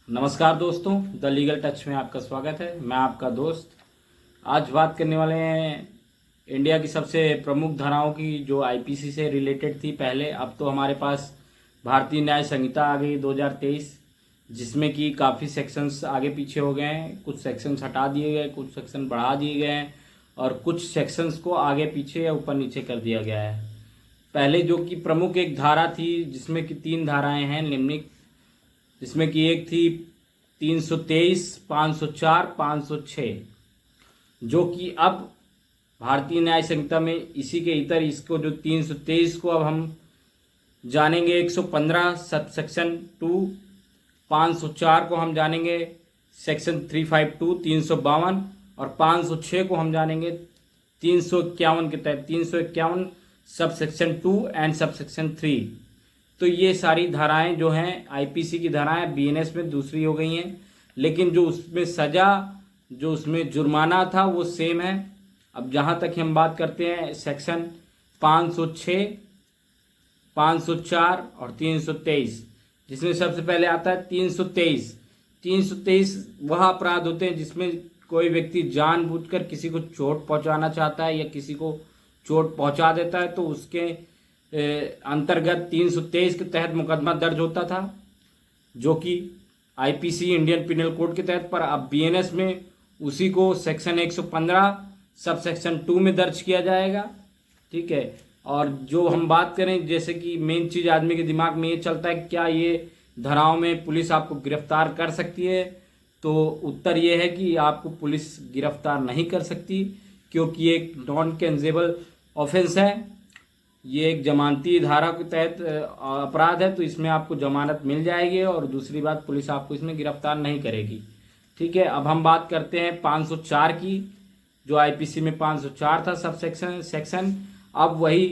नमस्कार दोस्तों, the legal touch में आपका स्वागत है। मैं आपका दोस्त। आज बात करने वाले हैं इंडिया की सबसे प्रमुख धाराओं की जो आईपीसी से रिलेटेड थी पहले। अब तो हमारे पास भारतीय न्याय संहिता आ गई 2023, जिसमें कि काफ़ी सेक्शंस आगे पीछे हो गए हैं। कुछ सेक्शंस हटा दिए गए, कुछ सेक्शन बढ़ा दिए गए हैं और कुछ सेक्शंस को आगे पीछे या ऊपर नीचे कर दिया गया है। पहले जो कि प्रमुख एक धारा थी, जिसमें कि 3 धाराएं हैं निम्नलिखित, जिसमें कि एक थी 323, 504, 506, जो कि अब भारतीय न्याय संहिता में इसी के इतर इसको जो 323 को अब हम जानेंगे 115 सब सेक्शन 2, 504 को हम जानेंगे सेक्शन 352 352 और 506 को हम जानेंगे 351 के तहत 351 sub section 2 and sub section 3। तो ये सारी धाराएं जो हैं आईपीसी की धाराएं बीएनएस में दूसरी हो गई हैं, लेकिन जो उसमें सज़ा, जो उसमें जुर्माना था वो सेम है। अब जहाँ तक हम बात करते हैं सेक्शन 506, 504 और 323, जिसमें सबसे पहले आता है 323। 323 वह अपराध होते हैं जिसमें कोई व्यक्ति जानबूझकर किसी को चोट पहुँचाना चाहता है या किसी को चोट पहुँचा देता है, तो उसके अंतर्गत 323 के तहत मुकदमा दर्ज होता था, जो कि आईपीसी इंडियन पिनल कोड के तहत। पर अब बीएनएस में उसी को सेक्शन 115 सब सेक्शन 2 में दर्ज किया जाएगा। ठीक है। और जो हम बात करें, जैसे कि मेन चीज़ आदमी के दिमाग में ये चलता है क्या ये धाराओं में पुलिस आपको गिरफ्तार कर सकती है, तो उत्तर ये है कि आपको पुलिस गिरफ्तार नहीं कर सकती, क्योंकि ये एक नॉन कैंसेबल ऑफेंस है। ये एक जमानती धारा के तहत अपराध है, तो इसमें आपको जमानत मिल जाएगी और दूसरी बात पुलिस आपको इसमें गिरफ्तार नहीं करेगी। ठीक है। अब हम बात करते हैं 504 की, जो आईपीसी में 504 था सब सेक्शन अब वही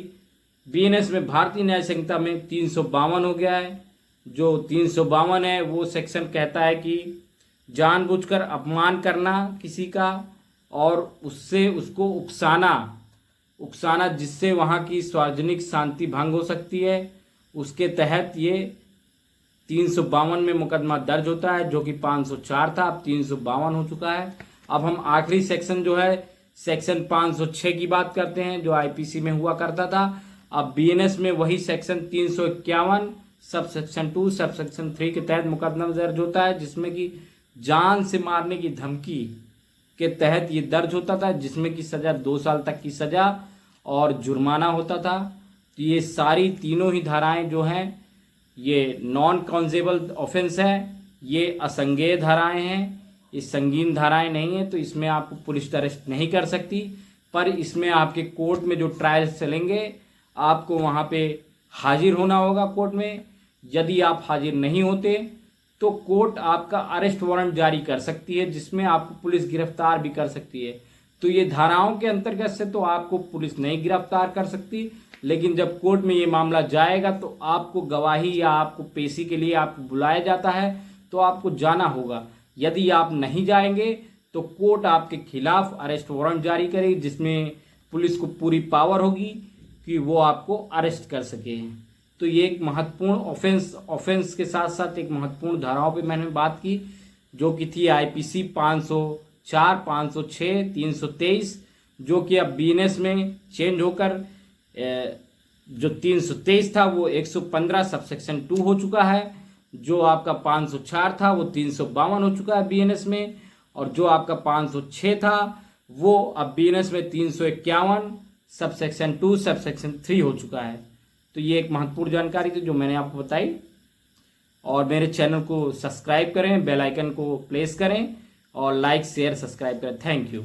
बीएनएस में भारतीय न्याय संहिता में 352 हो गया है। जो 352 है वो सेक्शन कहता है कि जानबूझकर अपमान करना किसी का और उससे उसको उकसाना जिससे वहाँ की सार्वजनिक शांति भंग हो सकती है, उसके तहत ये 352 में मुकदमा दर्ज होता है, जो कि 504 था, अब 352 हो चुका है। अब हम आखिरी सेक्शन जो है सेक्शन 506 की बात करते हैं, जो आईपीसी में हुआ करता था। अब बीएनएस में वही section 351 sub section 2 sub section 3 के तहत मुकदमा दर्ज होता है, जिसमें कि जान से मारने की धमकी के तहत ये दर्ज होता था, जिसमें कि सज़ा 2 साल तक की सज़ा और जुर्माना होता था। तो ये सारी तीनों ही धाराएं जो हैं ये नॉन कॉन्सेबल ऑफेंस है, ये असंज्ञेय धाराएं हैं, ये संगीन धाराएं नहीं हैं, तो इसमें आपको पुलिस अरेस्ट नहीं कर सकती। पर इसमें आपके कोर्ट में जो ट्रायल्स चलेंगे आपको वहाँ पे हाजिर होना होगा कोर्ट में। यदि आप हाजिर नहीं होते तो कोर्ट आपका अरेस्ट वारंट जारी कर सकती है, जिसमें आपको पुलिस गिरफ्तार भी कर सकती है। तो ये धाराओं के अंतर्गत से तो आपको पुलिस नहीं गिरफ्तार कर सकती, लेकिन जब कोर्ट में ये मामला जाएगा तो आपको गवाही या आपको पेशी के लिए आपको बुलाया जाता है, तो आपको जाना होगा। यदि आप नहीं जाएंगे तो कोर्ट आपके खिलाफ अरेस्ट वारंट जारी करेगी, जिसमें पुलिस को पूरी पावर होगी कि वो आपको अरेस्ट कर सके। तो ये एक महत्वपूर्ण ऑफेंस के साथ साथ एक महत्वपूर्ण धाराओं पे मैंने बात की, जो कि थी आईपीसी 504, 506, 323, जो कि अब बीएनएस में चेंज होकर जो 323 था वो 115 सब सेक्शन 2 हो चुका है। जो आपका 504 था वो 352 हो चुका है बीएनएस में, और जो आपका 506 था वो अब बीएनएस में 351 सब सेक्शन 2 सब सेक्शन 3 हो चुका है। तो ये एक महत्वपूर्ण जानकारी थी जो मैंने आपको बताई। और मेरे चैनल को सब्सक्राइब करें, बेल आइकन को प्रेस करें और लाइक शेयर सब्सक्राइब करें। Thank you.